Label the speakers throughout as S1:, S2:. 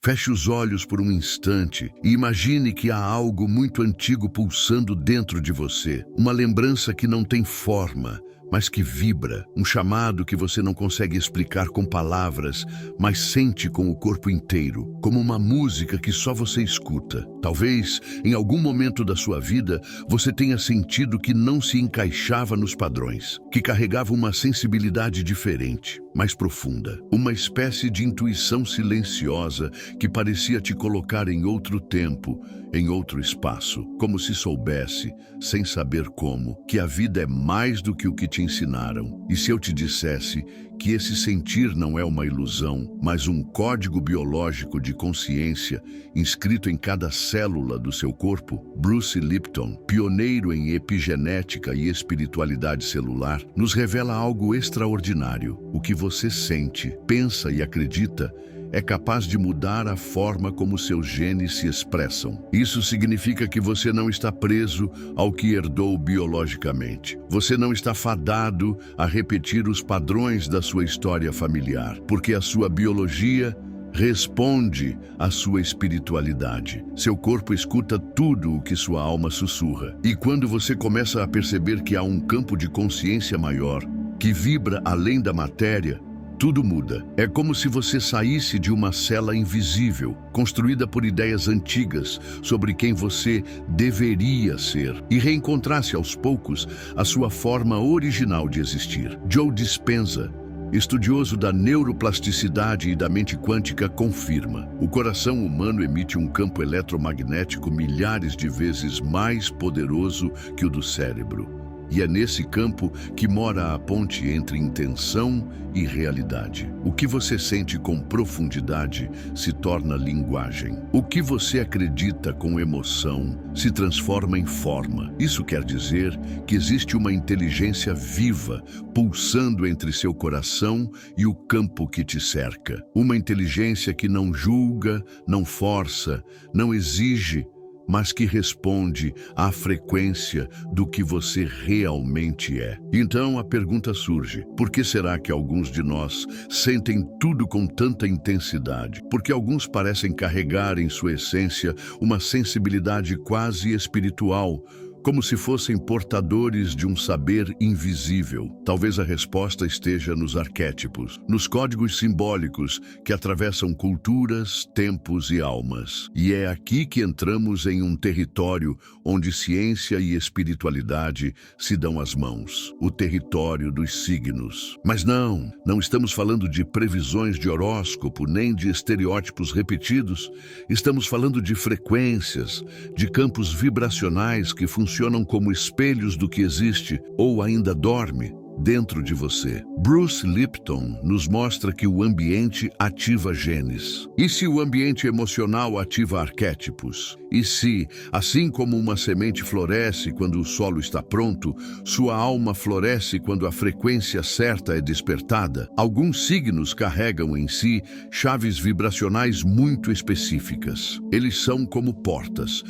S1: Feche os olhos por um instante e imagine que há algo muito antigo pulsando dentro de você. Uma lembrança que não tem forma, mas que vibra. Um chamado que você não consegue explicar com palavras, mas sente com o corpo inteiro. Como uma música que só você escuta. Talvez, em algum momento da sua vida, você tenha sentido que não se encaixava nos padrões, que carregava uma sensibilidade diferente, mais profunda. Uma espécie de intuição silenciosa que parecia te colocar em outro tempo, em outro espaço, como se soubesse, sem saber como, que a vida é mais do que o que te ensinaram. E se eu te dissesse que esse sentir não é uma ilusão, mas um código biológico de consciência inscrito em cada célula do seu corpo? Bruce Lipton, pioneiro em epigenética e espiritualidade celular, nos revela algo extraordinário. O que você sente, pensa e acredita é capaz de mudar a forma como seus genes se expressam. Isso significa que você não está preso ao que herdou biologicamente. Você não está fadado a repetir os padrões da sua história familiar, porque a sua biologia responde à sua espiritualidade. Seu corpo escuta tudo o que sua alma sussurra. E quando você começa a perceber que há um campo de consciência maior, que vibra além da matéria, tudo muda. É como se você saísse de uma cela invisível, construída por ideias antigas sobre quem você deveria ser, e reencontrasse aos poucos a sua forma original de existir. Joe Dispenza, estudioso da neuroplasticidade e da mente quântica, confirma: o coração humano emite um campo eletromagnético milhares de vezes mais poderoso que o do cérebro. E é nesse campo que mora a ponte entre intenção e realidade. O que você sente com profundidade se torna linguagem. O que você acredita com emoção se transforma em forma. Isso quer dizer que existe uma inteligência viva pulsando entre seu coração e o campo que te cerca. Uma inteligência que não julga, não força, não exige, mas que responde à frequência do que você realmente é. Então a pergunta surge: por que será que alguns de nós sentem tudo com tanta intensidade? Porque alguns parecem carregar em sua essência uma sensibilidade quase espiritual, como se fossem portadores de um saber invisível. Talvez a resposta esteja nos arquétipos, nos códigos simbólicos que atravessam culturas, tempos e almas. E é aqui que entramos em um território onde ciência e espiritualidade se dão as mãos. O território dos signos. Mas não estamos falando de previsões de horóscopo, nem de estereótipos repetidos. Estamos falando de frequências, de campos vibracionais que funcionam como espelhos do que existe ou ainda dorme dentro de você. Bruce Lipton nos mostra que o ambiente ativa genes. E se o ambiente emocional ativa arquétipos? E se, assim como uma semente floresce quando o solo está pronto, sua alma floresce quando a frequência certa é despertada? Alguns signos carregam em si chaves vibracionais muito específicas. Eles são como portas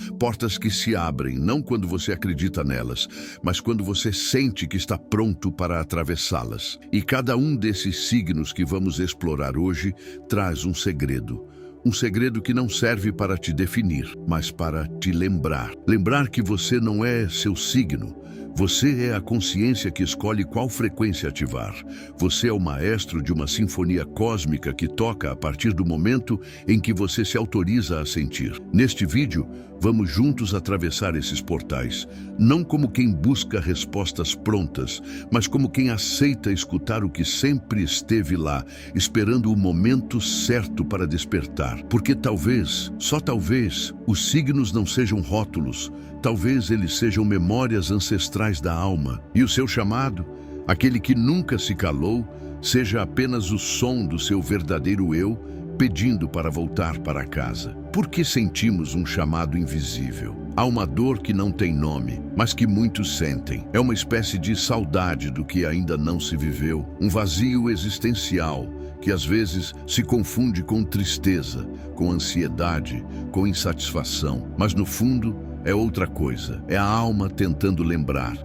S1: que se abrem, não quando você acredita nelas, mas quando você sente que está pronto para atravessá-las. E cada um desses signos que vamos explorar hoje traz um segredo. Um segredo que não serve para te definir, mas para te lembrar. Lembrar que você não é seu signo. Você é a consciência que escolhe qual frequência ativar. Você é o maestro de uma sinfonia cósmica que toca a partir do momento em que você se autoriza a sentir. Neste vídeo, vamos juntos atravessar esses portais, não como quem busca respostas prontas, mas como quem aceita escutar o que sempre esteve lá, esperando o momento certo para despertar. Porque talvez, só talvez, os signos não sejam rótulos. Talvez eles sejam memórias ancestrais da alma. E o seu chamado, aquele que nunca se calou, seja apenas o som do seu verdadeiro eu, pedindo para voltar para casa. Por que sentimos um chamado invisível? Há uma dor que não tem nome, mas que muitos sentem. É uma espécie de saudade do que ainda não se viveu, um vazio existencial que às vezes se confunde com tristeza, com ansiedade, com insatisfação. Mas no fundo, é outra coisa. É a alma tentando lembrar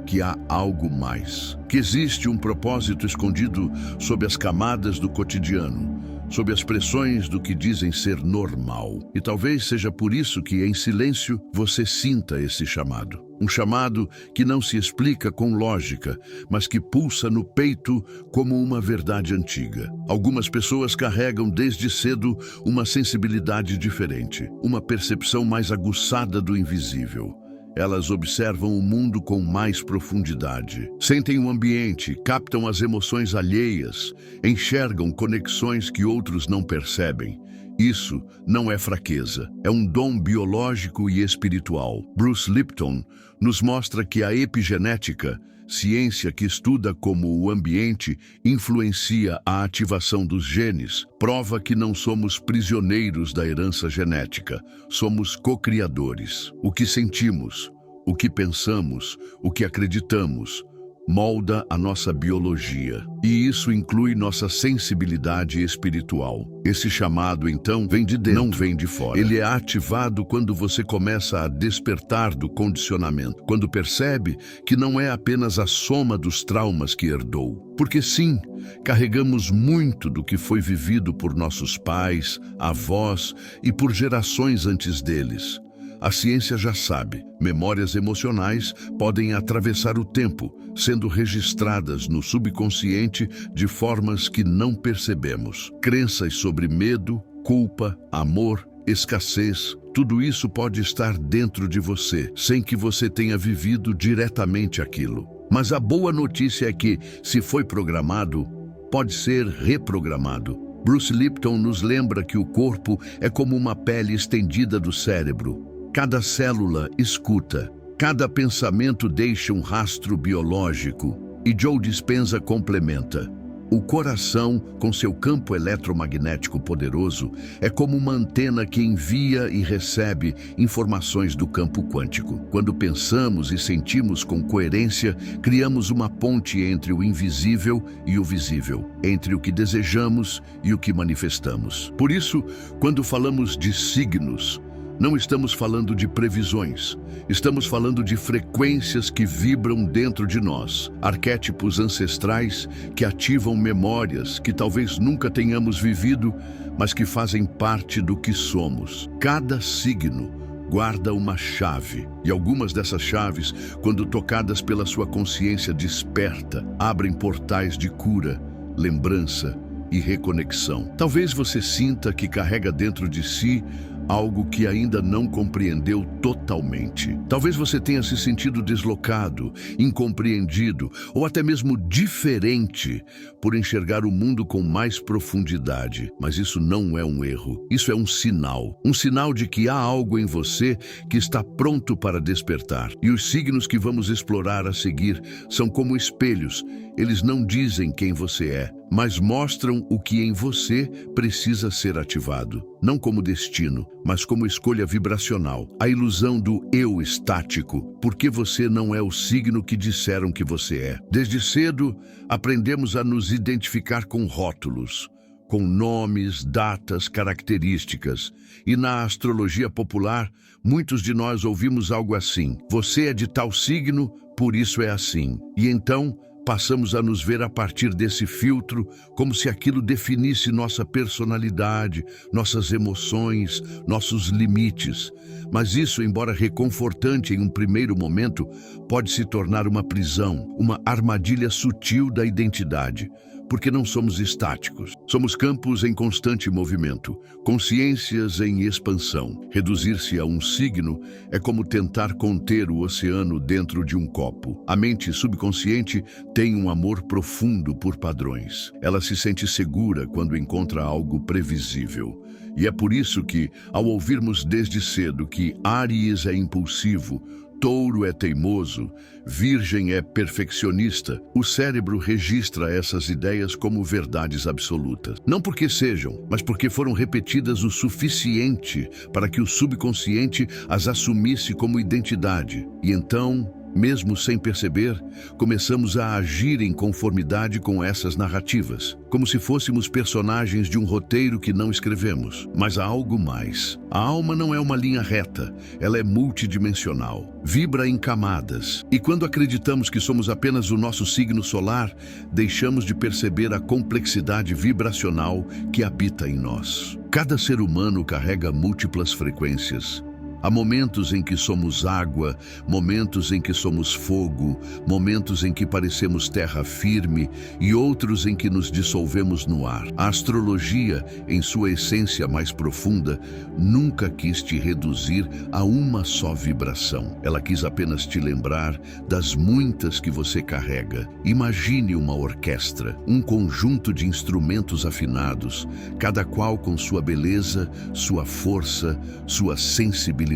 S1: que há algo mais. Que existe um propósito escondido sob as camadas do cotidiano, sob as pressões do que dizem ser normal. E talvez seja por isso que, em silêncio, você sinta esse chamado. Um chamado que não se explica com lógica, mas que pulsa no peito como uma verdade antiga. Algumas pessoas carregam desde cedo uma sensibilidade diferente, uma percepção mais aguçada do invisível. Elas observam o mundo com mais profundidade, sentem o ambiente, captam as emoções alheias, enxergam conexões que outros não percebem. Isso não é fraqueza, é um dom biológico e espiritual. Bruce Lipton nos mostra que a epigenética, ciência que estuda como o ambiente influencia a ativação dos genes, prova que não somos prisioneiros da herança genética, somos co-criadores. O que sentimos, o que pensamos, o que acreditamos, molda a nossa biologia. E isso inclui nossa sensibilidade espiritual. Esse chamado, então, vem de dentro, não vem de fora. Ele é ativado quando você começa a despertar do condicionamento, quando percebe que não é apenas a soma dos traumas que herdou. Porque sim, carregamos muito do que foi vivido por nossos pais, avós e por gerações antes deles. A ciência já sabe, memórias emocionais podem atravessar o tempo, sendo registradas no subconsciente de formas que não percebemos. Crenças sobre medo, culpa, amor, escassez, tudo isso pode estar dentro de você, sem que você tenha vivido diretamente aquilo. Mas a boa notícia é que, se foi programado, pode ser reprogramado. Bruce Lipton nos lembra que o corpo é como uma pele estendida do cérebro. Cada célula escuta, cada pensamento deixa um rastro biológico. E Joe Dispenza complementa: o coração, com seu campo eletromagnético poderoso, é como uma antena que envia e recebe informações do campo quântico. Quando pensamos e sentimos com coerência, criamos uma ponte entre o invisível e o visível, entre o que desejamos e o que manifestamos. Por isso, quando falamos de signos, não estamos falando de previsões, estamos falando de frequências que vibram dentro de nós, arquétipos ancestrais que ativam memórias que talvez nunca tenhamos vivido, mas que fazem parte do que somos. Cada signo guarda uma chave, e algumas dessas chaves, quando tocadas pela sua consciência desperta, abrem portais de cura, lembrança e reconexão. Talvez você sinta que carrega dentro de si algo que ainda não compreendeu totalmente. Talvez você tenha se sentido deslocado, incompreendido ou até mesmo diferente por enxergar o mundo com mais profundidade. Mas isso não é um erro, isso é um sinal de que há algo em você que está pronto para despertar. E os signos que vamos explorar a seguir são como espelhos. Eles não dizem quem você é, mas mostram o que em você precisa ser ativado. Não como destino, mas como escolha vibracional. A ilusão do eu estático, porque você não é o signo que disseram que você é. Desde cedo, aprendemos a nos identificar com rótulos, com nomes, datas, características. E na astrologia popular, muitos de nós ouvimos algo assim: você é de tal signo, por isso é assim. E então passamos a nos ver a partir desse filtro, como se aquilo definisse nossa personalidade, nossas emoções, nossos limites. Mas isso, embora reconfortante em um primeiro momento, pode se tornar uma prisão, uma armadilha sutil da identidade. Porque não somos estáticos. Somos campos em constante movimento, consciências em expansão. Reduzir-se a um signo é como tentar conter o oceano dentro de um copo. A mente subconsciente tem um amor profundo por padrões. Ela se sente segura quando encontra algo previsível. E é por isso que, ao ouvirmos desde cedo que Áries é impulsivo, Touro é teimoso, Virgem é perfeccionista, o cérebro registra essas ideias como verdades absolutas. Não porque sejam, mas porque foram repetidas o suficiente para que o subconsciente as assumisse como identidade. E então, Mesmo sem perceber, começamos a agir em conformidade com essas narrativas, como se fôssemos personagens de um roteiro que não escrevemos. Mas há algo mais. A alma não é uma linha reta, ela é multidimensional, vibra em camadas. E quando acreditamos que somos apenas o nosso signo solar, deixamos de perceber a complexidade vibracional que habita em nós. Cada ser humano carrega múltiplas frequências. Há momentos em que somos água, momentos em que somos fogo, momentos em que parecemos terra firme e outros em que nos dissolvemos no ar. A astrologia, em sua essência mais profunda, nunca quis te reduzir a uma só vibração. Ela quis apenas te lembrar das muitas que você carrega. Imagine uma orquestra, um conjunto de instrumentos afinados, cada qual com sua beleza, sua força, sua sensibilidade.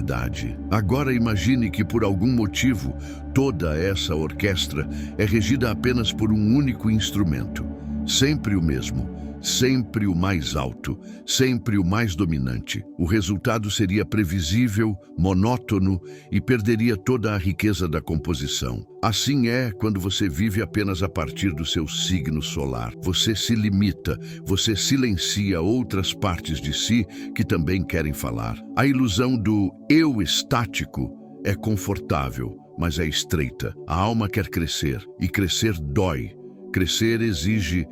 S1: Agora imagine que por algum motivo toda essa orquestra é regida apenas por um único instrumento, sempre o mesmo, sempre o mais alto, sempre o mais dominante. O resultado seria previsível, monótono e perderia toda a riqueza da composição. Assim é quando você vive apenas a partir do seu signo solar. Você se limita, você silencia outras partes de si que também querem falar. A ilusão do eu estático é confortável, mas é estreita. A alma quer crescer, e crescer dói. Crescer exige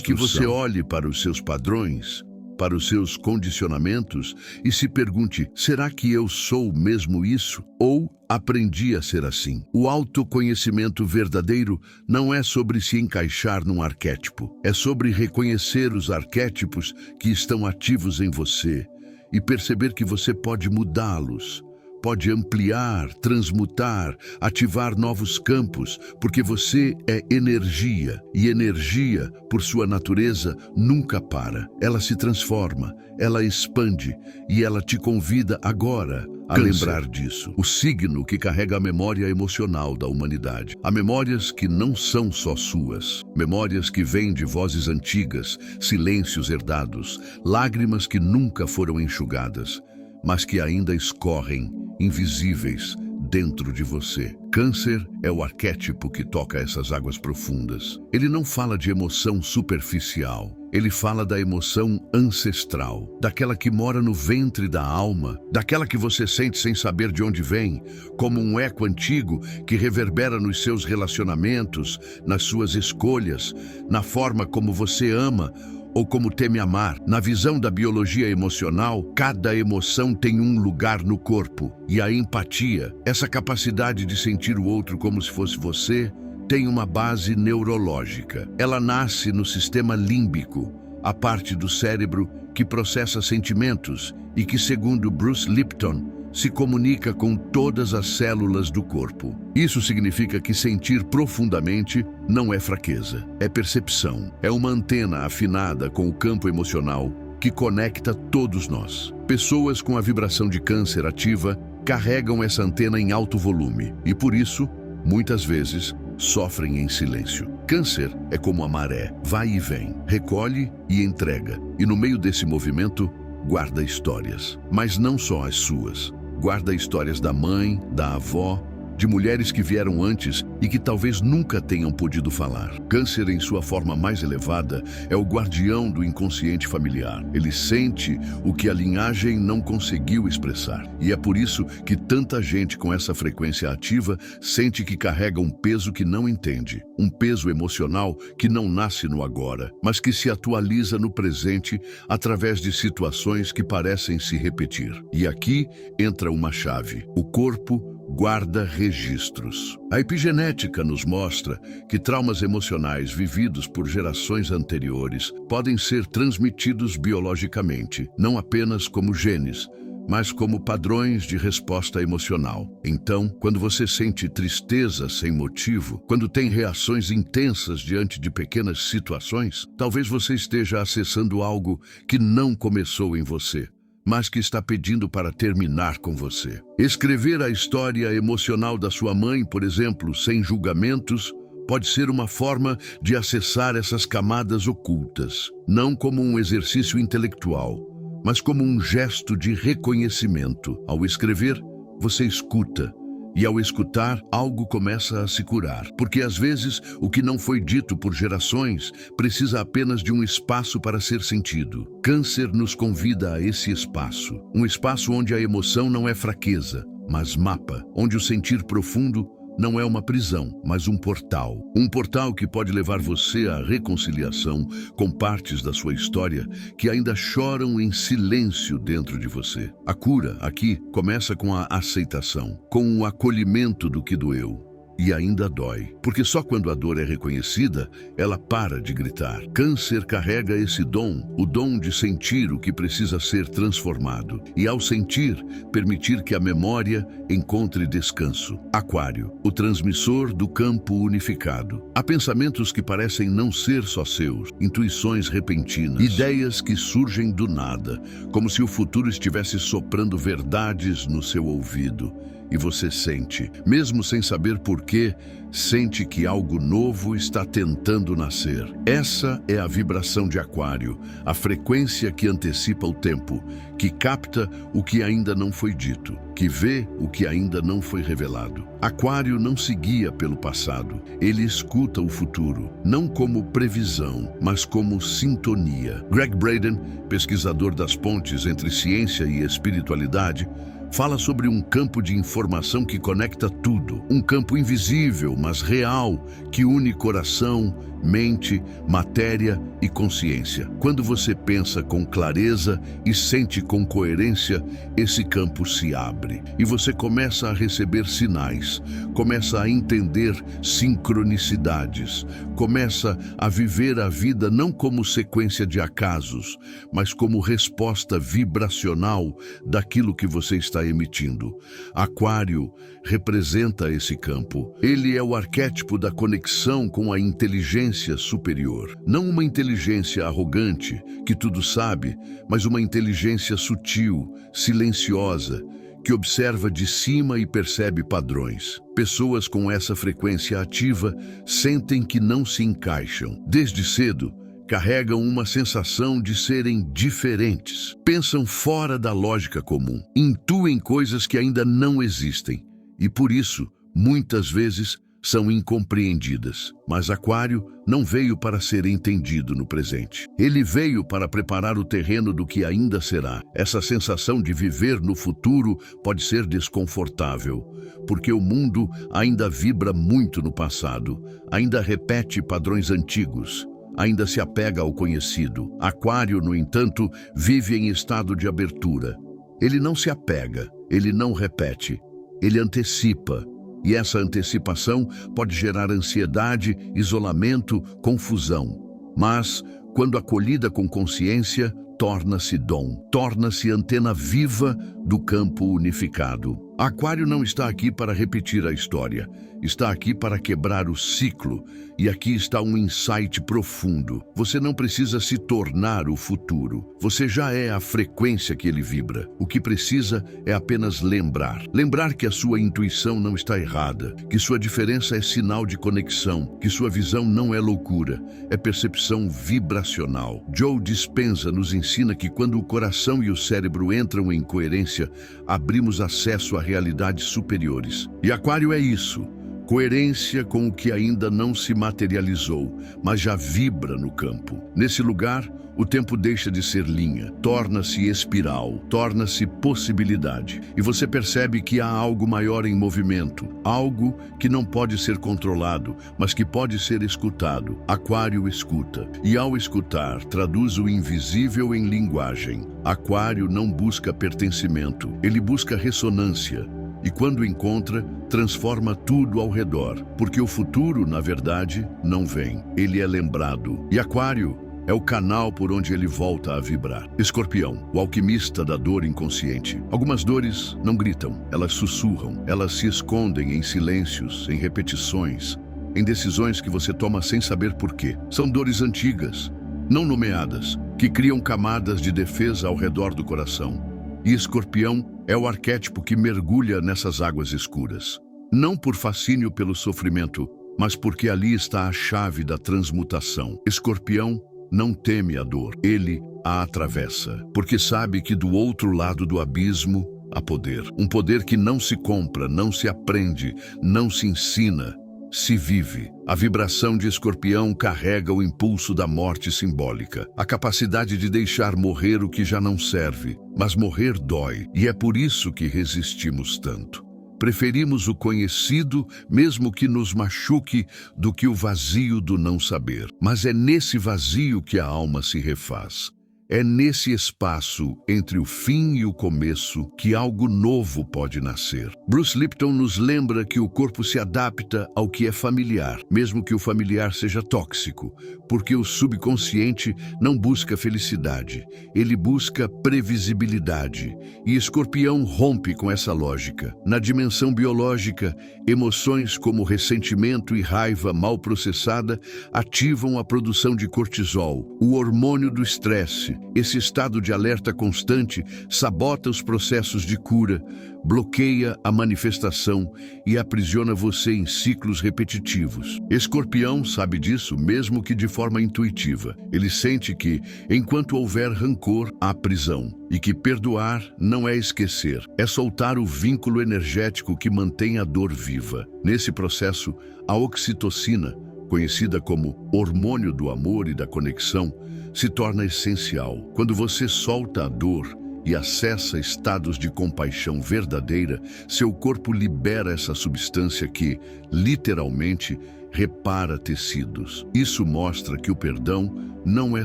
S1: que você olhe para os seus padrões, para os seus condicionamentos e se pergunte: será que eu sou mesmo isso? Ou aprendi a ser assim? O autoconhecimento verdadeiro não é sobre se encaixar num arquétipo. É sobre reconhecer os arquétipos que estão ativos em você e perceber que você pode mudá-los. Pode ampliar, transmutar, ativar novos campos, porque você é energia, e energia, por sua natureza, nunca para. Ela se transforma, ela expande, e ela te convida agora a lembrar disso. O signo que carrega a memória emocional da humanidade. Há memórias que não são só suas, memórias que vêm de vozes antigas, silêncios herdados, lágrimas que nunca foram enxugadas, mas que ainda escorrem, invisíveis, dentro de você. Câncer é o arquétipo que toca essas águas profundas. Ele não fala de emoção superficial. Ele fala da emoção ancestral, daquela que mora no ventre da alma, daquela que você sente sem saber de onde vem, como um eco antigo que reverbera nos seus relacionamentos, nas suas escolhas, na forma como você ama ou como teme amar. Na visão da biologia emocional, cada emoção tem um lugar no corpo. E a empatia, essa capacidade de sentir o outro como se fosse você, tem uma base neurológica. Ela nasce no sistema límbico, a parte do cérebro que processa sentimentos e que, segundo Bruce Lipton, se comunica com todas as células do corpo. Isso significa que sentir profundamente não é fraqueza, é percepção. É uma antena afinada com o campo emocional que conecta todos nós. Pessoas com a vibração de Câncer ativa carregam essa antena em alto volume e, por isso, muitas vezes, sofrem em silêncio. Câncer é como a maré, vai e vem, recolhe e entrega. E no meio desse movimento, guarda histórias. Mas não só as suas. Guarda histórias da mãe, da avó, de mulheres que vieram antes e que talvez nunca tenham podido falar. Câncer, em sua forma mais elevada, é o guardião do inconsciente familiar. Ele sente o que a linhagem não conseguiu expressar. E é por isso que tanta gente com essa frequência ativa sente que carrega um peso que não entende. Um peso emocional que não nasce no agora, mas que se atualiza no presente através de situações que parecem se repetir. E aqui entra uma chave. O corpo guarda registros. A epigenética nos mostra que traumas emocionais vividos por gerações anteriores podem ser transmitidos biologicamente, não apenas como genes, mas como padrões de resposta emocional. Então, quando você sente tristeza sem motivo, quando tem reações intensas diante de pequenas situações, talvez você esteja acessando algo que não começou em você, mas que está pedindo para terminar com você. Escrever a história emocional da sua mãe, por exemplo, sem julgamentos, pode ser uma forma de acessar essas camadas ocultas, não como um exercício intelectual, mas como um gesto de reconhecimento. Ao escrever, você escuta, E ao escutar, algo começa a se curar. Porque às vezes, o que não foi dito por gerações precisa apenas de um espaço para ser sentido. Câncer nos convida a esse espaço. Um espaço onde a emoção não é fraqueza, mas mapa. Onde o sentir profundo não é uma prisão, mas um portal. Um portal que pode levar você à reconciliação com partes da sua história que ainda choram em silêncio dentro de você. A cura, aqui, começa com a aceitação, com o acolhimento do que doeu. E ainda dói, porque só quando a dor é reconhecida, ela para de gritar. Câncer carrega esse dom, o dom de sentir o que precisa ser transformado. E ao sentir, permitir que a memória encontre descanso. Aquário, o transmissor do campo unificado. Há pensamentos que parecem não ser só seus, intuições repentinas, ideias que surgem do nada, como se o futuro estivesse soprando verdades no seu ouvido. E você sente, mesmo sem saber porquê, sente que algo novo está tentando nascer. Essa é a vibração de Aquário, a frequência que antecipa o tempo, que capta o que ainda não foi dito, que vê o que ainda não foi revelado. Aquário não se guia pelo passado, ele escuta o futuro, não como previsão, mas como sintonia. Greg Braden, pesquisador das pontes entre ciência e espiritualidade, fala sobre um campo de informação que conecta tudo. Um campo invisível, mas real, que une coração, mente, matéria e consciência. Quando você pensa com clareza e sente com coerência, esse campo se abre. E você começa a receber sinais, começa a entender sincronicidades, começa a viver a vida não como sequência de acasos, mas como resposta vibracional daquilo que você está emitindo. Aquário representa esse campo. Ele é o arquétipo da conexão com a inteligência superior. Não uma inteligência arrogante, que tudo sabe, mas uma inteligência sutil, silenciosa, que observa de cima e percebe padrões. Pessoas com essa frequência ativa sentem que não se encaixam. Desde cedo, carregam uma sensação de serem diferentes. Pensam fora da lógica comum. Intuem coisas que ainda não existem. E por isso, muitas vezes, são incompreendidas. Mas Aquário não veio para ser entendido no presente. Ele veio para preparar o terreno do que ainda será. Essa sensação de viver no futuro pode ser desconfortável, porque o mundo ainda vibra muito no passado, ainda repete padrões antigos, ainda se apega ao conhecido. Aquário, no entanto, vive em estado de abertura. Ele não se apega, ele não repete, ele antecipa. E essa antecipação pode gerar ansiedade, isolamento, confusão. Mas, quando acolhida com consciência, torna-se dom, torna-se antena viva do campo unificado. Aquário não está aqui para repetir a história, está aqui para quebrar o ciclo. E aqui está um insight profundo. Você não precisa se tornar o futuro. Você já é a frequência que ele vibra. O que precisa é apenas lembrar. Lembrar que a sua intuição não está errada, que sua diferença é sinal de conexão, que sua visão não é loucura, é percepção vibracional. Joe Dispenza nos ensina que quando o coração e o cérebro entram em coerência, abrimos acesso a realidades superiores. E Aquário é isso. Coerência com o que ainda não se materializou, mas já vibra no campo. Nesse lugar, o tempo deixa de ser linha, torna-se espiral, torna-se possibilidade. E você percebe que há algo maior em movimento, algo que não pode ser controlado, mas que pode ser escutado. Aquário escuta, e ao escutar, traduz o invisível em linguagem. Aquário não busca pertencimento, ele busca ressonância. E quando encontra, transforma tudo ao redor, porque o futuro, na verdade, não vem. Ele é lembrado. E Aquário é o canal por onde ele volta a vibrar. Escorpião, o alquimista da dor inconsciente. Algumas dores não gritam, elas sussurram, elas se escondem em silêncios, em repetições, em decisões que você toma sem saber por quê. São dores antigas, não nomeadas, que criam camadas de defesa ao redor do coração. E Escorpião é o arquétipo que mergulha nessas águas escuras. Não por fascínio pelo sofrimento, mas porque ali está a chave da transmutação. Escorpião não teme a dor, ele a atravessa, porque sabe que do outro lado do abismo há poder. Um poder que não se compra, não se aprende, não se ensina, se vive. A vibração de Escorpião carrega o impulso da morte simbólica, a capacidade de deixar morrer o que já não serve. Mas morrer dói, e é por isso que resistimos tanto. Preferimos o conhecido, mesmo que nos machuque, do que o vazio do não saber. Mas é nesse vazio que a alma se refaz. É nesse espaço entre o fim e o começo que algo novo pode nascer. Bruce Lipton nos lembra que o corpo se adapta ao que é familiar, mesmo que o familiar seja tóxico, porque o subconsciente não busca felicidade, ele busca previsibilidade. E Escorpião rompe com essa lógica. Na dimensão biológica, emoções como ressentimento e raiva mal processada ativam a produção de cortisol, o hormônio do estresse. Esse estado de alerta constante sabota os processos de cura, bloqueia a manifestação e aprisiona você em ciclos repetitivos. Escorpião sabe disso, mesmo que de forma intuitiva. Ele sente que, enquanto houver rancor, há prisão. E que perdoar não é esquecer, é soltar o vínculo energético que mantém a dor viva. Nesse processo, a oxitocina, conhecida como hormônio do amor e da conexão, se torna essencial. Quando você solta a dor e acessa estados de compaixão verdadeira, seu corpo libera essa substância que, literalmente, repara tecidos. Isso mostra que o perdão não é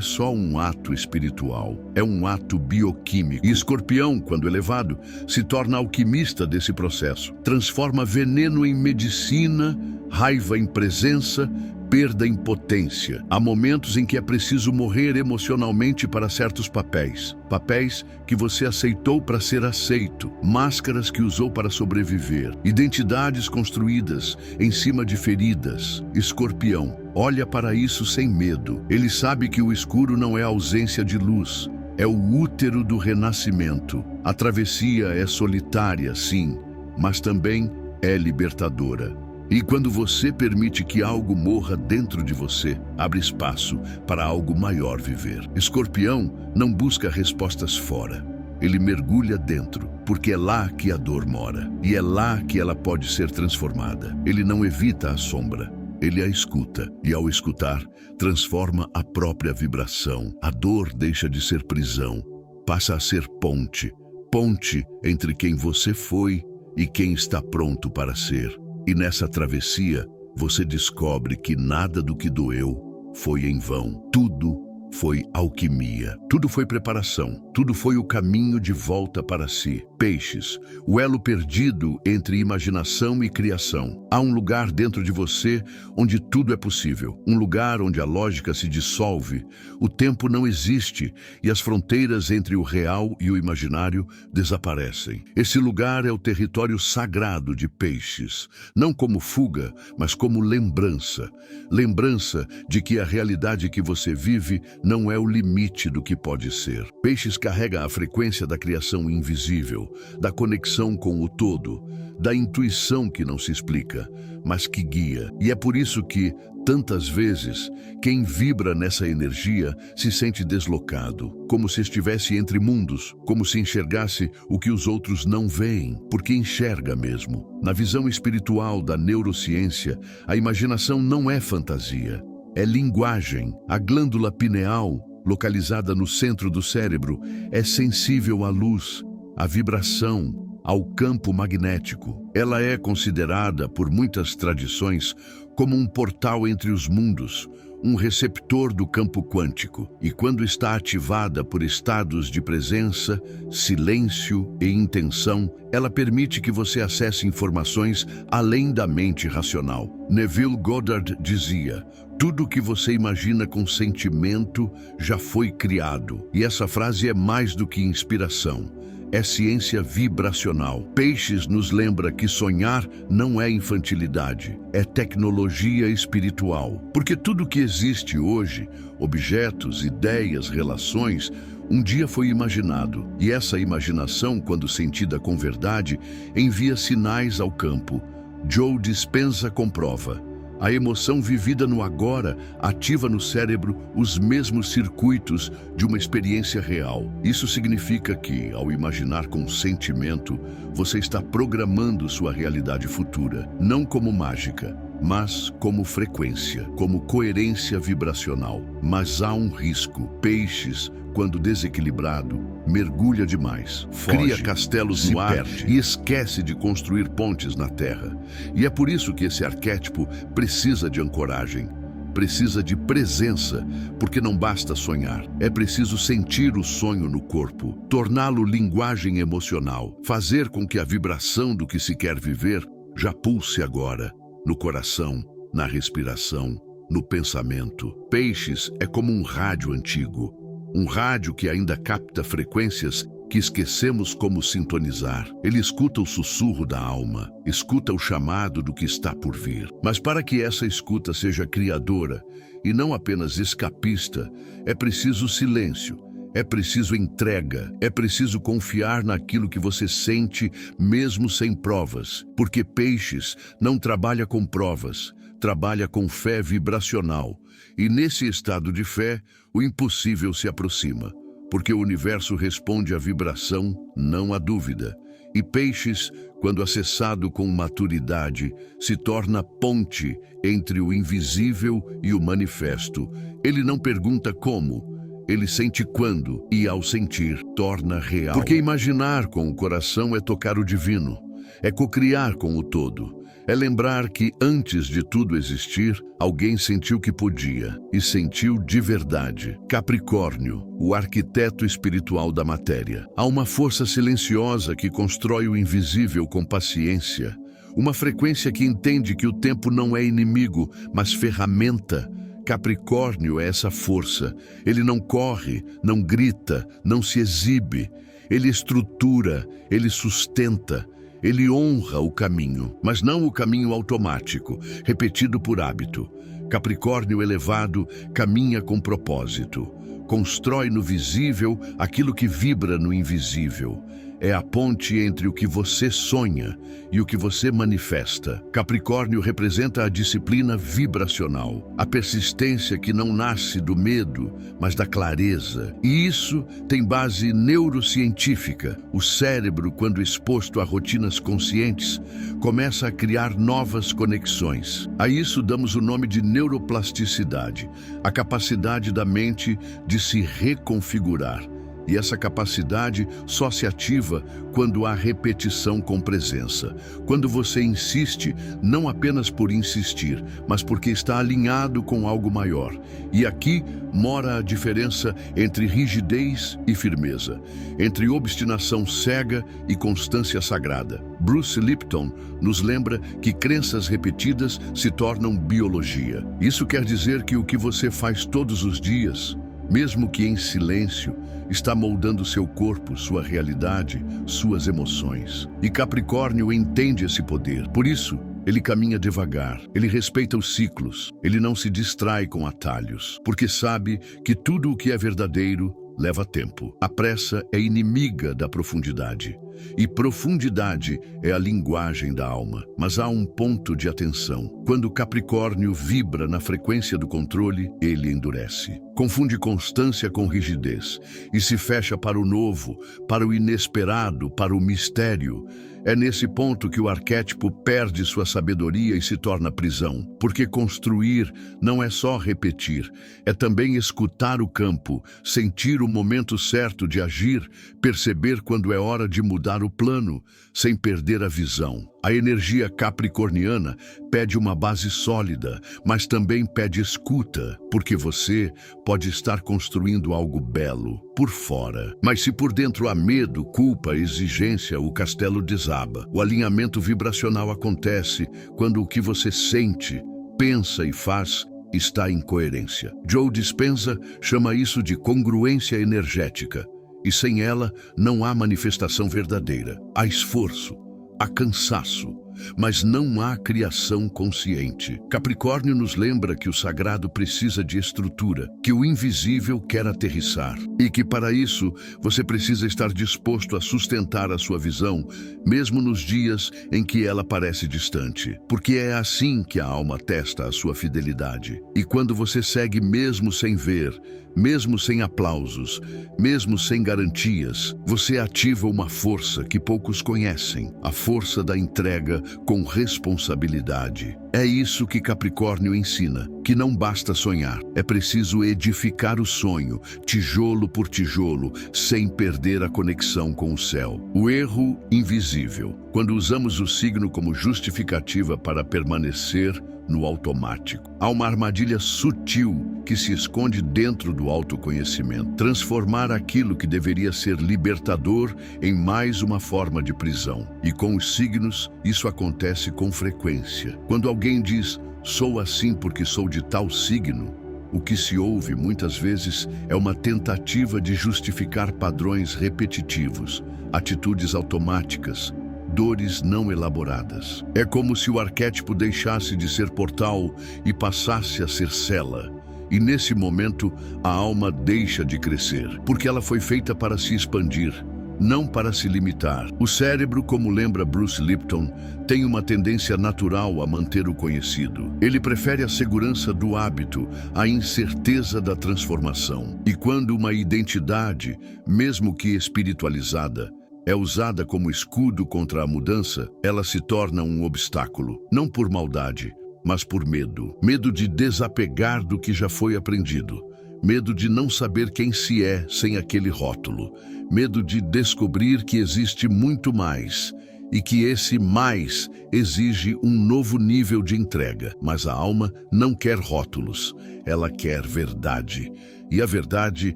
S1: só um ato espiritual, é um ato bioquímico. E Escorpião, quando elevado, se torna alquimista desse processo. Transforma veneno em medicina, raiva em presença, perda em potência. Há momentos em que é preciso morrer emocionalmente para certos papéis. Papéis que você aceitou para ser aceito. Máscaras que usou para sobreviver. Identidades construídas em cima de feridas. Escorpião olha para isso sem medo. Ele sabe que o escuro não é ausência de luz. É o útero do renascimento. A travessia é solitária, sim, mas também é libertadora. E quando você permite que algo morra dentro de você, abre espaço para algo maior viver. Escorpião não busca respostas fora. Ele mergulha dentro, porque é lá que a dor mora. E é lá que ela pode ser transformada. Ele não evita a sombra. Ele a escuta. E ao escutar, transforma a própria vibração. A dor deixa de ser prisão. Passa a ser ponte. Ponte entre quem você foi e quem está pronto para ser. E nessa travessia, você descobre que nada do que doeu foi em vão. Tudo foi alquimia. Tudo foi preparação. Tudo foi o caminho de volta para si. Peixes, o elo perdido entre imaginação e criação. Há um lugar dentro de você onde tudo é possível. Um lugar onde a lógica se dissolve, o tempo não existe e as fronteiras entre o real e o imaginário desaparecem. Esse lugar é o território sagrado de Peixes. Não como fuga, mas como lembrança. Lembrança de que a realidade que você vive não é o limite do que pode ser. Peixes carrega a frequência da criação invisível, da conexão com o todo, da intuição que não se explica, mas que guia. E é por isso que, tantas vezes, quem vibra nessa energia se sente deslocado, como se estivesse entre mundos, como se enxergasse o que os outros não veem, porque enxerga mesmo. Na visão espiritual da neurociência, a imaginação não é fantasia. É linguagem. A glândula pineal, localizada no centro do cérebro, é sensível à luz, à vibração, ao campo magnético. Ela é considerada, por muitas tradições, como um portal entre os mundos, um receptor do campo quântico. E quando está ativada por estados de presença, silêncio e intenção, ela permite que você acesse informações além da mente racional. Neville Goddard dizia: tudo que você imagina com sentimento já foi criado. E essa frase é mais do que inspiração. É ciência vibracional. Peixes nos lembra que sonhar não é infantilidade, é tecnologia espiritual. Porque tudo que existe hoje, objetos, ideias, relações, um dia foi imaginado. E essa imaginação, quando sentida com verdade, envia sinais ao campo. Joe Dispenza comprova. A emoção vivida no agora ativa no cérebro os mesmos circuitos de uma experiência real. Isso significa que, ao imaginar com sentimento, você está programando sua realidade futura, não como mágica, mas como frequência, como coerência vibracional. Mas há um risco. Peixes, quando desequilibrado, mergulha demais, cria castelos no ar e esquece de construir pontes na terra. E é por isso que esse arquétipo precisa de ancoragem, precisa de presença, porque não basta sonhar. É preciso sentir o sonho no corpo, torná-lo linguagem emocional, fazer com que a vibração do que se quer viver já pulse agora, no coração, na respiração, no pensamento. Peixes é como um rádio antigo, um rádio que ainda capta frequências que esquecemos como sintonizar. Ele escuta o sussurro da alma, escuta o chamado do que está por vir. Mas para que essa escuta seja criadora e não apenas escapista, é preciso silêncio, é preciso entrega, é preciso confiar naquilo que você sente mesmo sem provas. Porque Peixes não trabalha com provas, trabalha com fé vibracional. E nesse estado de fé, o impossível se aproxima, porque o universo responde à vibração, não à dúvida. E Peixes, quando acessado com maturidade, se torna ponte entre o invisível e o manifesto. Ele não pergunta como, ele sente quando, e ao sentir, torna real. Porque imaginar com o coração é tocar o divino, é cocriar com o todo. É lembrar que, antes de tudo existir, alguém sentiu que podia, e sentiu de verdade. Capricórnio, o arquiteto espiritual da matéria. Há uma força silenciosa que constrói o invisível com paciência. Uma frequência que entende que o tempo não é inimigo, mas ferramenta. Capricórnio é essa força. Ele não corre, não grita, não se exibe. Ele estrutura, ele sustenta. Ele honra o caminho, mas não o caminho automático, repetido por hábito. Capricórnio elevado caminha com propósito. Constrói no visível aquilo que vibra no invisível. É a ponte entre o que você sonha e o que você manifesta. Capricórnio representa a disciplina vibracional, a persistência que não nasce do medo, mas da clareza. E isso tem base neurocientífica. O cérebro, quando exposto a rotinas conscientes, começa a criar novas conexões. A isso damos o nome de neuroplasticidade, a capacidade da mente de se reconfigurar. E essa capacidade só se ativa quando há repetição com presença. Quando você insiste, não apenas por insistir, mas porque está alinhado com algo maior. E aqui mora a diferença entre rigidez e firmeza, entre obstinação cega e constância sagrada. Bruce Lipton nos lembra que crenças repetidas se tornam biologia. Isso quer dizer que o que você faz todos os dias, mesmo que em silêncio, está moldando seu corpo, sua realidade, suas emoções. E Capricórnio entende esse poder. Por isso, ele caminha devagar, ele respeita os ciclos, ele não se distrai com atalhos, porque sabe que tudo o que é verdadeiro leva tempo. A pressa é inimiga da profundidade. E profundidade é a linguagem da alma. Mas há um ponto de atenção. Quando Capricórnio vibra na frequência do controle, ele endurece. Confunde constância com rigidez e se fecha para o novo, para o inesperado, para o mistério. É nesse ponto que o arquétipo perde sua sabedoria e se torna prisão. Porque construir não é só repetir, é também escutar o campo, sentir o momento certo de agir, perceber quando é hora de mudar o plano, sem perder a visão. A energia capricorniana pede uma base sólida, mas também pede escuta, porque você pode estar construindo algo belo por fora. Mas se por dentro há medo, culpa, exigência, o castelo desaba. O alinhamento vibracional acontece quando o que você sente, pensa e faz está em coerência. Joe Dispenza chama isso de congruência energética. E sem ela, não há manifestação verdadeira. Há esforço, há cansaço, mas não há criação consciente. Capricórnio nos lembra que o sagrado precisa de estrutura, que o invisível quer aterrissar e que para isso você precisa estar disposto a sustentar a sua visão, mesmo nos dias em que ela parece distante, porque é assim que a alma testa a sua fidelidade. E quando você segue mesmo sem ver, mesmo sem aplausos, mesmo sem garantias, você ativa uma força que poucos conhecem, a força da entrega com responsabilidade. É isso que Capricórnio ensina, que não basta sonhar, é preciso edificar o sonho, tijolo por tijolo, sem perder a conexão com o céu. O erro invisível, quando usamos o signo como justificativa para permanecer no automático. Há uma armadilha sutil que se esconde dentro do autoconhecimento. Transformar aquilo que deveria ser libertador em mais uma forma de prisão. E com os signos, isso acontece com frequência. Quando alguém diz, sou assim porque sou de tal signo, o que se ouve muitas vezes é uma tentativa de justificar padrões repetitivos, atitudes automáticas, dores não elaboradas. É como se o arquétipo deixasse de ser portal e passasse a ser cela. E nesse momento, a alma deixa de crescer, porque ela foi feita para se expandir, não para se limitar. O cérebro, como lembra Bruce Lipton, tem uma tendência natural a manter o conhecido. Ele prefere a segurança do hábito à incerteza da transformação. E quando uma identidade, mesmo que espiritualizada, é usada como escudo contra a mudança, ela se torna um obstáculo, não por maldade, mas por medo. Medo de desapegar do que já foi aprendido. Medo de não saber quem se é sem aquele rótulo. Medo de descobrir que existe muito mais e que esse mais exige um novo nível de entrega. Mas a alma não quer rótulos, ela quer verdade. E a verdade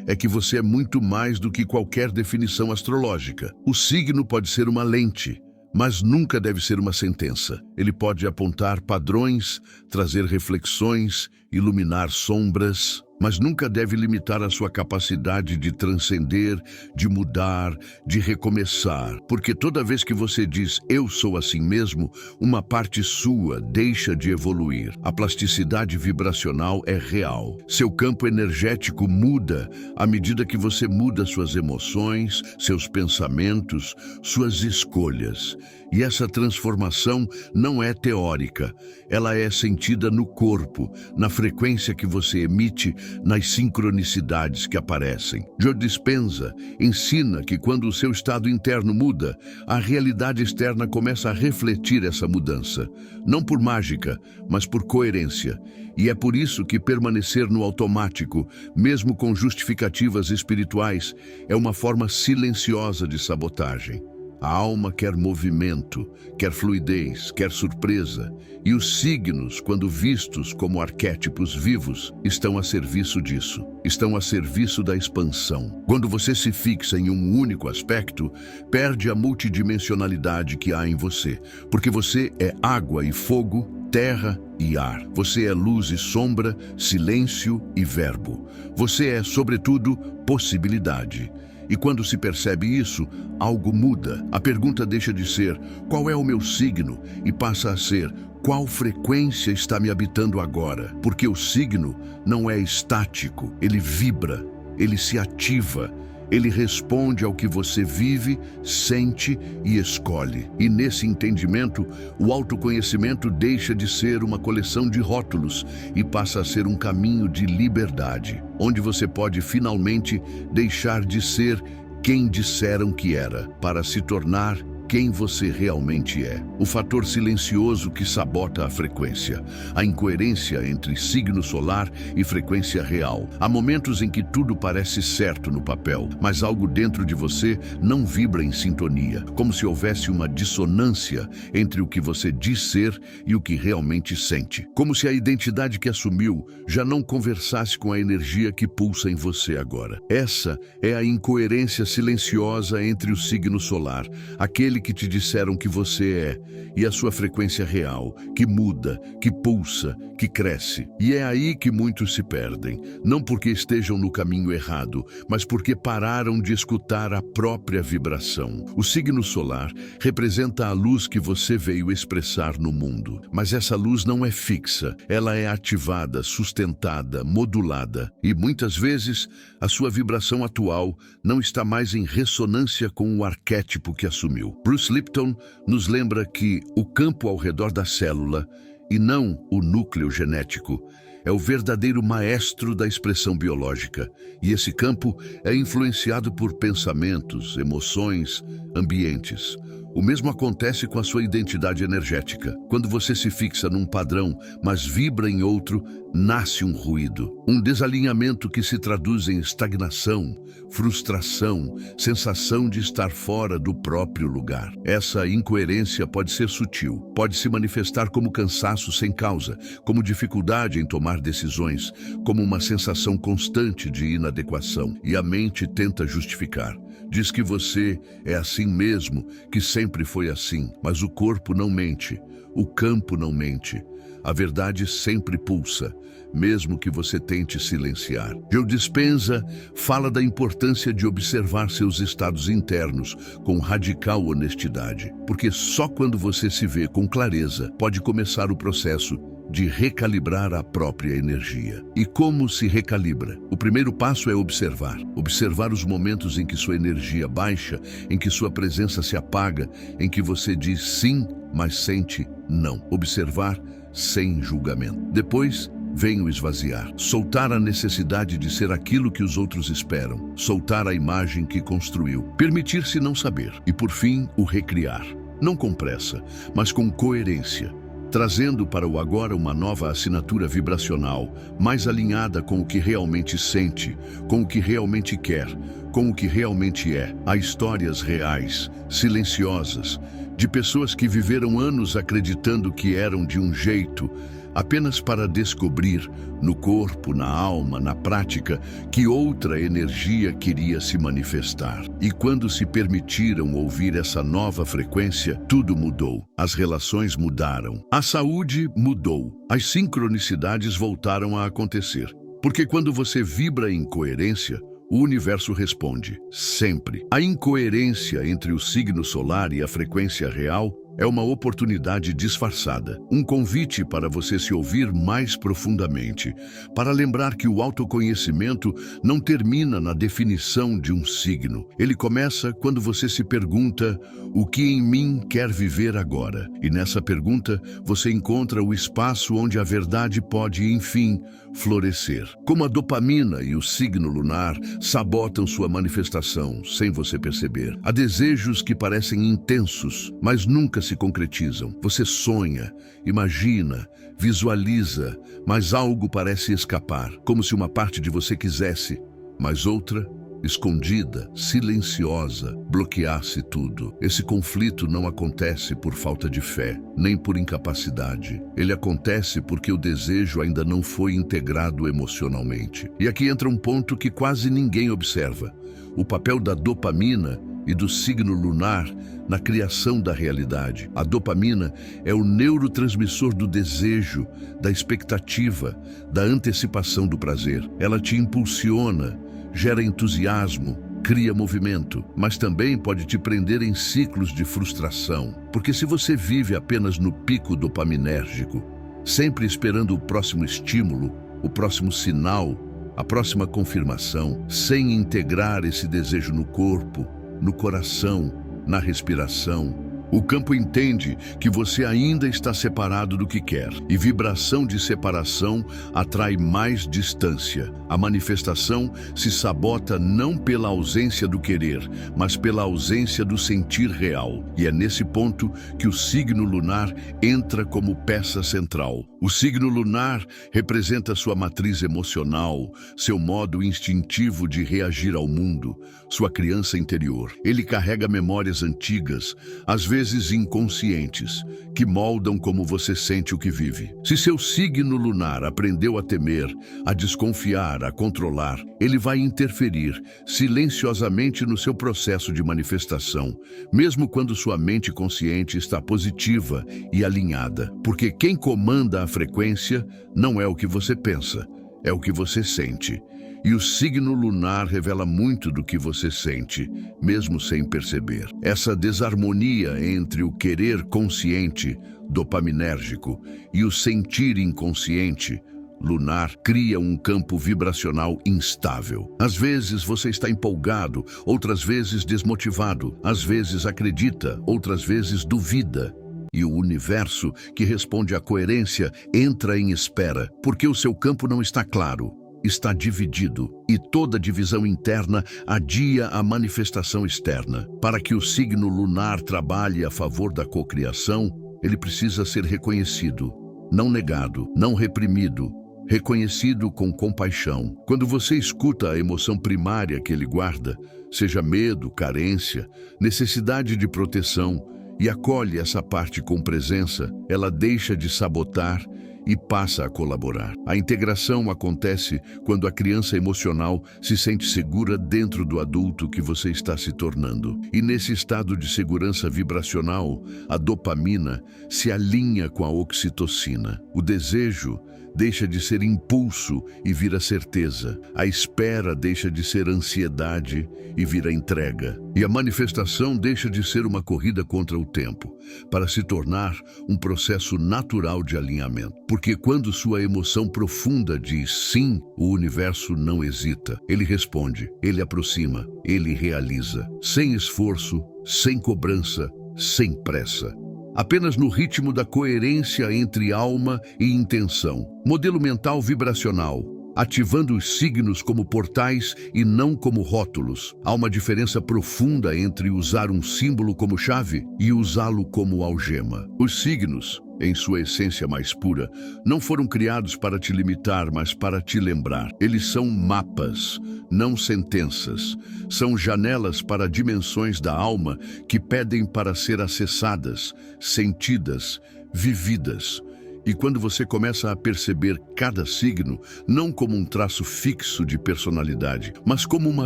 S1: é que você é muito mais do que qualquer definição astrológica. O signo pode ser uma lente, mas nunca deve ser uma sentença. Ele pode apontar padrões, trazer reflexões, iluminar sombras, mas nunca deve limitar a sua capacidade de transcender, de mudar, de recomeçar. Porque toda vez que você diz, eu sou assim mesmo, uma parte sua deixa de evoluir. A plasticidade vibracional é real. Seu campo energético muda à medida que você muda suas emoções, seus pensamentos, suas escolhas. E essa transformação não é teórica, ela é sentida no corpo, na frequência que você emite, nas sincronicidades que aparecem. Joe Dispenza ensina que quando o seu estado interno muda, a realidade externa começa a refletir essa mudança, não por mágica, mas por coerência. E é por isso que permanecer no automático, mesmo com justificativas espirituais, é uma forma silenciosa de sabotagem. A alma quer movimento, quer fluidez, quer surpresa, e os signos, quando vistos como arquétipos vivos, estão a serviço disso, estão a serviço da expansão. Quando você se fixa em um único aspecto, perde a multidimensionalidade que há em você, porque você é água e fogo, terra e ar. Você é luz e sombra, silêncio e verbo. Você é, sobretudo, possibilidade. E quando se percebe isso, algo muda. A pergunta deixa de ser, qual é o meu signo? E passa a ser, qual frequência está me habitando agora? Porque o signo não é estático, ele vibra, ele se ativa, ele responde ao que você vive, sente e escolhe. E nesse entendimento, o autoconhecimento deixa de ser uma coleção de rótulos e passa a ser um caminho de liberdade, onde você pode finalmente deixar de ser quem disseram que era, para se tornar quem você realmente é. O fator silencioso que sabota a frequência, a incoerência entre signo solar e frequência real. Há momentos em que tudo parece certo no papel, mas algo dentro de você não vibra em sintonia, como se houvesse uma dissonância entre o que você diz ser e o que realmente sente. Como se a identidade que assumiu já não conversasse com a energia que pulsa em você agora. Essa é a incoerência silenciosa entre o signo solar, aquele que te disseram que você é, e a sua frequência real, que muda, que pulsa, que cresce. E é aí que muitos se perdem, não porque estejam no caminho errado, mas porque pararam de escutar a própria vibração. O signo solar representa a luz que você veio expressar no mundo. Mas essa luz não é fixa, ela é ativada, sustentada, modulada. E muitas vezes a sua vibração atual não está mais em ressonância com o arquétipo que assumiu. Bruce Lipton nos lembra que o campo ao redor da célula, e não o núcleo genético, é o verdadeiro maestro da expressão biológica. E esse campo é influenciado por pensamentos, emoções, ambientes. O mesmo acontece com a sua identidade energética. Quando você se fixa num padrão, mas vibra em outro, nasce um ruído. Um desalinhamento que se traduz em estagnação, frustração, sensação de estar fora do próprio lugar. Essa incoerência pode ser sutil, pode se manifestar como cansaço sem causa, como dificuldade em tomar decisões, como uma sensação constante de inadequação. E a mente tenta justificar. Diz que você é assim mesmo, que sempre foi assim, mas o corpo não mente, o campo não mente. A verdade sempre pulsa, mesmo que você tente silenciar. Joe Dispenza fala da importância de observar seus estados internos com radical honestidade, porque só quando você se vê com clareza pode começar o processo de recalibrar a própria energia. E como se recalibra? O primeiro passo é observar. Observar os momentos em que sua energia baixa, em que sua presença se apaga, em que você diz sim, mas sente não. Observar sem julgamento. Depois, vem o esvaziar. Soltar a necessidade de ser aquilo que os outros esperam. Soltar a imagem que construiu. Permitir-se não saber. E, por fim, o recriar. Não com pressa, mas com coerência. Trazendo para o agora uma nova assinatura vibracional, mais alinhada com o que realmente sente, com o que realmente quer, com o que realmente é. Há histórias reais, silenciosas, de pessoas que viveram anos acreditando que eram de um jeito, apenas para descobrir, no corpo, na alma, na prática, que outra energia queria se manifestar. E quando se permitiram ouvir essa nova frequência, tudo mudou. As relações mudaram. A saúde mudou. As sincronicidades voltaram a acontecer. Porque quando você vibra em coerência, o universo responde, sempre. A incoerência entre o signo solar e a frequência real é uma oportunidade disfarçada, um convite para você se ouvir mais profundamente, para lembrar que o autoconhecimento não termina na definição de um signo. Ele começa quando você se pergunta, o que em mim quer viver agora? E nessa pergunta, você encontra o espaço onde a verdade pode, enfim, florescer. Como a dopamina e o signo lunar sabotam sua manifestação, sem você perceber. Há desejos que parecem intensos, mas nunca se concretizam. Você sonha, imagina, visualiza, mas algo parece escapar, como se uma parte de você quisesse, mas outra, escondida, silenciosa, bloqueasse tudo. Esse conflito não acontece por falta de fé, nem por incapacidade. Ele acontece porque o desejo ainda não foi integrado emocionalmente. E aqui entra um ponto que quase ninguém observa: o papel da dopamina e do signo lunar na criação da realidade. A dopamina é o neurotransmissor do desejo, da expectativa, da antecipação do prazer. Ela te impulsiona, gera entusiasmo, cria movimento, mas também pode te prender em ciclos de frustração. Porque se você vive apenas no pico dopaminérgico, sempre esperando o próximo estímulo, o próximo sinal, a próxima confirmação, sem integrar esse desejo no corpo, no coração, na respiração, o campo entende que você ainda está separado do que quer, e vibração de separação atrai mais distância. A manifestação se sabota não pela ausência do querer, mas pela ausência do sentir real. E é nesse ponto que o signo lunar entra como peça central. O signo lunar representa sua matriz emocional, seu modo instintivo de reagir ao mundo, sua criança interior. Ele carrega memórias antigas, às vezes vezes inconscientes, que moldam como você sente o que vive. Se seu signo lunar aprendeu a temer, a desconfiar, a controlar, ele vai interferir silenciosamente no seu processo de manifestação, mesmo quando sua mente consciente está positiva e alinhada. Porque quem comanda a frequência não é o que você pensa, é o que você sente. E o signo lunar revela muito do que você sente, mesmo sem perceber. Essa desarmonia entre o querer consciente, dopaminérgico, e o sentir inconsciente, lunar, cria um campo vibracional instável. Às vezes você está empolgado, outras vezes desmotivado, às vezes acredita, outras vezes duvida. E o universo, que responde à coerência, entra em espera, porque o seu campo não está claro. Está dividido, e toda divisão interna adia a manifestação externa. Para que o signo lunar trabalhe a favor da cocriação, ele precisa ser reconhecido, não negado, não reprimido, reconhecido com compaixão. Quando você escuta a emoção primária que ele guarda, seja medo, carência, necessidade de proteção, e acolhe essa parte com presença, ela deixa de sabotar e passa a colaborar. A integração acontece quando a criança emocional se sente segura dentro do adulto que você está se tornando. E nesse estado de segurança vibracional, a dopamina se alinha com a oxitocina. O desejo deixa de ser impulso e vira certeza. A espera deixa de ser ansiedade e vira entrega. E a manifestação deixa de ser uma corrida contra o tempo, para se tornar um processo natural de alinhamento. Porque quando sua emoção profunda diz sim, o universo não hesita. Ele responde, ele aproxima, ele realiza. Sem esforço, sem cobrança, sem pressa. Apenas no ritmo da coerência entre alma e intenção. Modelo mental vibracional, ativando os signos como portais e não como rótulos. Há uma diferença profunda entre usar um símbolo como chave e usá-lo como algema. Os signos, em sua essência mais pura, não foram criados para te limitar, mas para te lembrar. Eles são mapas, não sentenças. São janelas para dimensões da alma que pedem para ser acessadas, sentidas, vividas. E quando você começa a perceber cada signo, não como um traço fixo de personalidade, mas como uma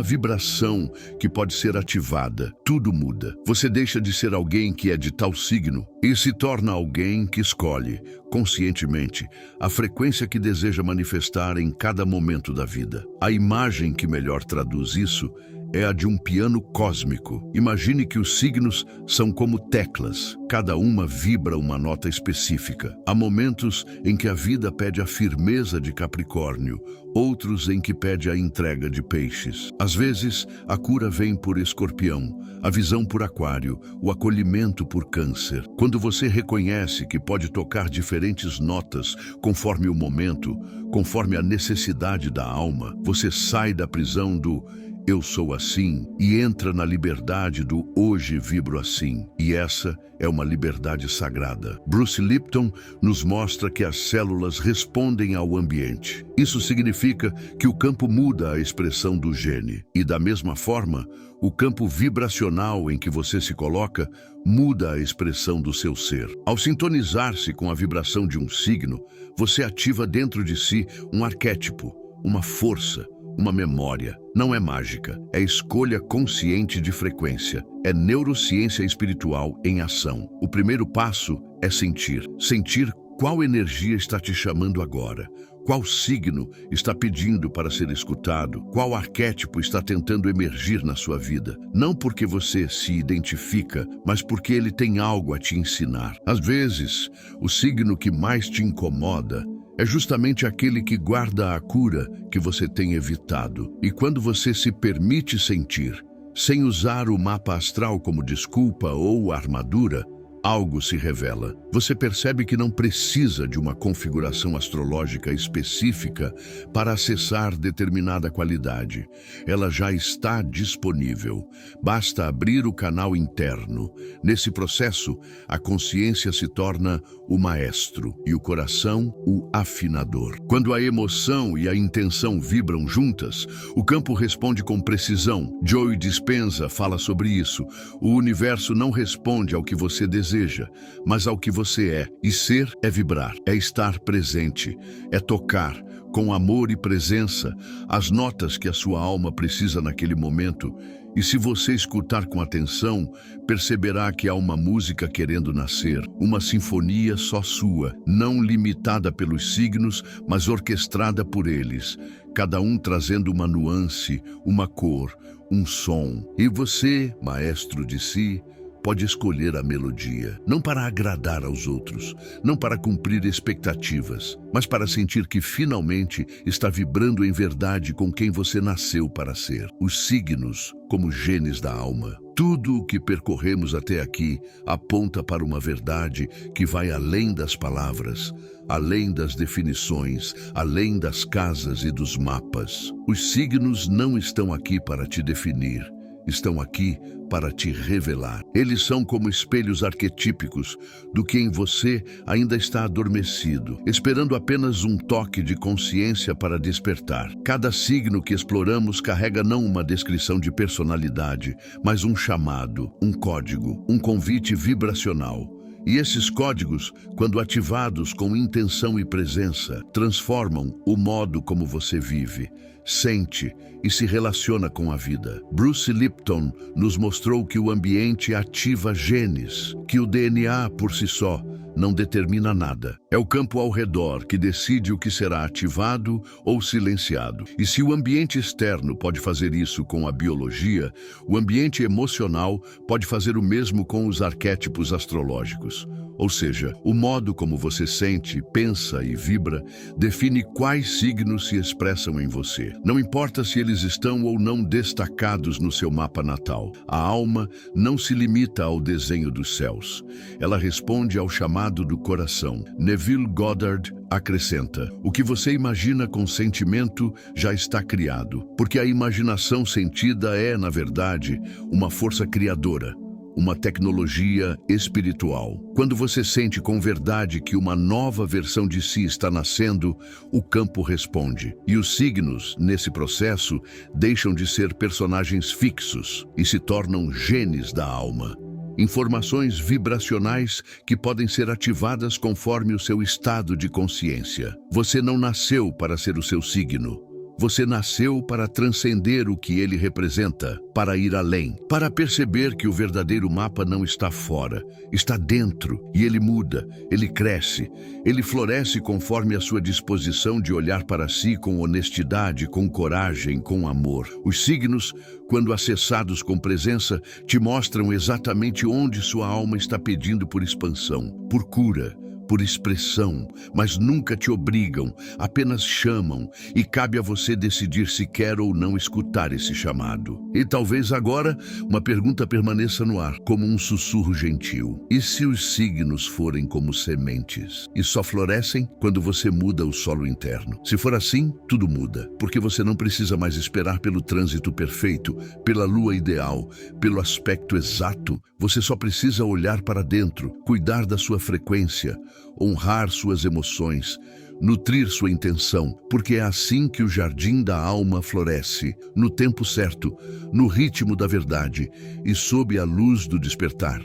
S1: vibração que pode ser ativada, tudo muda. Você deixa de ser alguém que é de tal signo e se torna alguém que escolhe, conscientemente, a frequência que deseja manifestar em cada momento da vida. A imagem que melhor traduz isso é a de um piano cósmico. Imagine que os signos são como teclas. Cada uma vibra uma nota específica. Há momentos em que a vida pede a firmeza de Capricórnio, outros em que pede a entrega de Peixes. Às vezes, a cura vem por Escorpião, a visão por Aquário, o acolhimento por Câncer. Quando você reconhece que pode tocar diferentes notas conforme o momento, conforme a necessidade da alma, você sai da prisão do eu sou assim e entra na liberdade do hoje vibro assim. E essa é uma liberdade sagrada. Bruce Lipton nos mostra que as células respondem ao ambiente. Isso significa que o campo muda a expressão do gene. E da mesma forma, o campo vibracional em que você se coloca muda a expressão do seu ser. Ao sintonizar-se com a vibração de um signo, você ativa dentro de si um arquétipo, uma força, uma memória. Não é mágica, é escolha consciente de frequência. É neurociência espiritual em ação. O primeiro passo é sentir. Sentir qual energia está te chamando agora. Qual signo está pedindo para ser escutado? Qual arquétipo está tentando emergir na sua vida? Não porque você se identifica, mas porque ele tem algo a te ensinar. Às vezes, o signo que mais te incomoda é justamente aquele que guarda a cura que você tem evitado. E quando você se permite sentir, sem usar o mapa astral como desculpa ou armadura, algo se revela. Você percebe que não precisa de uma configuração astrológica específica para acessar determinada qualidade. Ela já está disponível. Basta abrir o canal interno. Nesse processo, a consciência se torna o maestro e o coração o afinador. Quando a emoção e a intenção vibram juntas, o campo responde com precisão. Joe Dispenza fala sobre isso. O universo não responde ao que você deseja, mas ao que você é. E ser é vibrar, é estar presente, é tocar, com amor e presença, as notas que a sua alma precisa naquele momento. E se você escutar com atenção, perceberá que há uma música querendo nascer, uma sinfonia só sua, não limitada pelos signos, mas orquestrada por eles, cada um trazendo uma nuance, uma cor, um som. E você, maestro de si, pode escolher a melodia, não para agradar aos outros, não para cumprir expectativas, mas para sentir que finalmente está vibrando em verdade com quem você nasceu para ser. Os signos, como genes da alma. Tudo o que percorremos até aqui aponta para uma verdade que vai além das palavras, além das definições, além das casas e dos mapas. Os signos não estão aqui para te definir. Estão aqui para te revelar. Eles são como espelhos arquetípicos do que em você ainda está adormecido, esperando apenas um toque de consciência para despertar. Cada signo que exploramos carrega não uma descrição de personalidade, mas um chamado, um código, um convite vibracional. E esses códigos, quando ativados com intenção e presença, transformam o modo como você vive, sente e se relaciona com a vida. Bruce Lipton nos mostrou que o ambiente ativa genes, que o DNA por si só não determina nada. É o campo ao redor que decide o que será ativado ou silenciado. E se o ambiente externo pode fazer isso com a biologia, o ambiente emocional pode fazer o mesmo com os arquétipos astrológicos. Ou seja, o modo como você sente, pensa e vibra define quais signos se expressam em você. Não importa se eles estão ou não destacados no seu mapa natal. A alma não se limita ao desenho dos céus. Ela responde ao chamado do coração. Neville Goddard acrescenta: o que você imagina com sentimento já está criado, porque a imaginação sentida é, na verdade, uma força criadora. Uma tecnologia espiritual. Quando você sente com verdade que uma nova versão de si está nascendo, o campo responde. E os signos, nesse processo, deixam de ser personagens fixos e se tornam genes da alma. Informações vibracionais que podem ser ativadas conforme o seu estado de consciência. Você não nasceu para ser o seu signo. Você nasceu para transcender o que ele representa, para ir além, para perceber que o verdadeiro mapa não está fora, está dentro, e ele muda, ele cresce, ele floresce conforme a sua disposição de olhar para si com honestidade, com coragem, com amor. Os signos, quando acessados com presença, te mostram exatamente onde sua alma está pedindo por expansão, por cura, por expressão, mas nunca te obrigam, apenas chamam, e cabe a você decidir se quer ou não escutar esse chamado. E talvez agora uma pergunta permaneça no ar, como um sussurro gentil. E se os signos forem como sementes e só florescem quando você muda o solo interno? Se for assim, tudo muda, porque você não precisa mais esperar pelo trânsito perfeito, pela lua ideal, pelo aspecto exato. Você só precisa olhar para dentro, cuidar da sua frequência, honrar suas emoções, nutrir sua intenção, porque é assim que o jardim da alma floresce, no tempo certo, no ritmo da verdade e sob a luz do despertar.